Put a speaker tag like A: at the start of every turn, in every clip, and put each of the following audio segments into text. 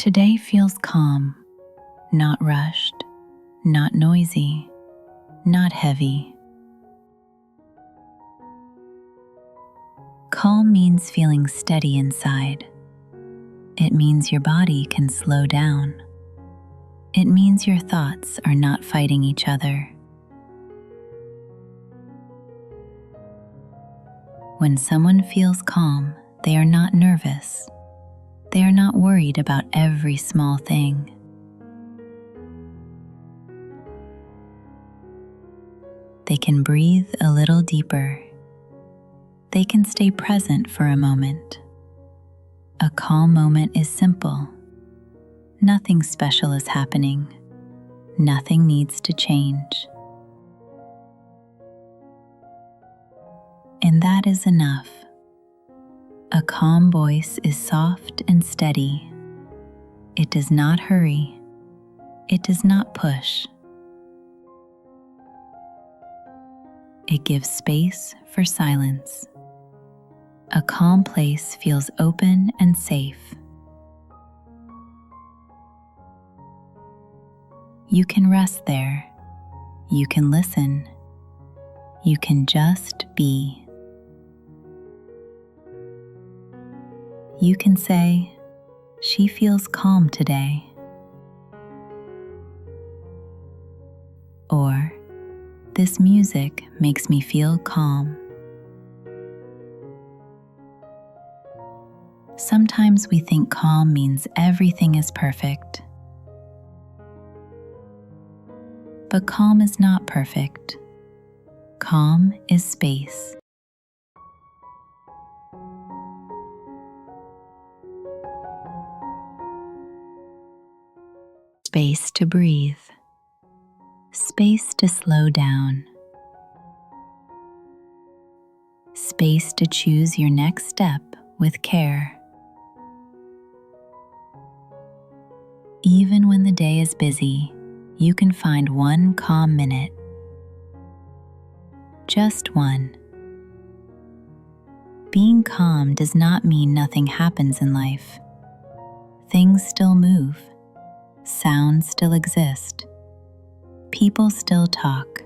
A: Today feels calm, not rushed, not noisy, not heavy. Calm means feeling steady inside. It means your body can slow down. It means your thoughts are not fighting each other. When someone feels calm, they are not nervous. They are not worried about every small thing. They can breathe a little deeper. They can stay present for a moment. A calm moment is simple. Nothing special is happening. Nothing needs to change. And that is enough. A calm voice is soft and steady. It does not hurry. It does not push. It gives space for silence. A calm place feels open and safe. You can rest there. You can listen. You can just be. You can say, "She feels calm today." Or, "This music makes me feel calm." Sometimes we think calm means everything is perfect. But calm is not perfect. Calm is space. Space to breathe. Space to slow down. Space to choose your next step with care. Even when the day is busy, you can find one calm minute. Just one. Being calm does not mean nothing happens in life. Things still move. Sounds still exist. People still talk.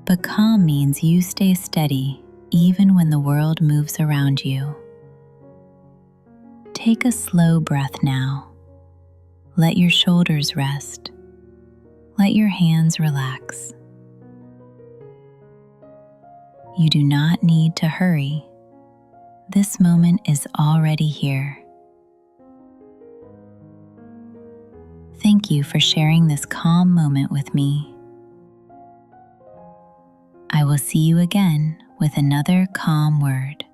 A: But calm means you stay steady even when the world moves around you. Take a slow breath now. Let your shoulders rest. Let your hands relax. You do not need to hurry. This moment is already here. Thank you for sharing this calm moment with me. I will see you again with another calm word.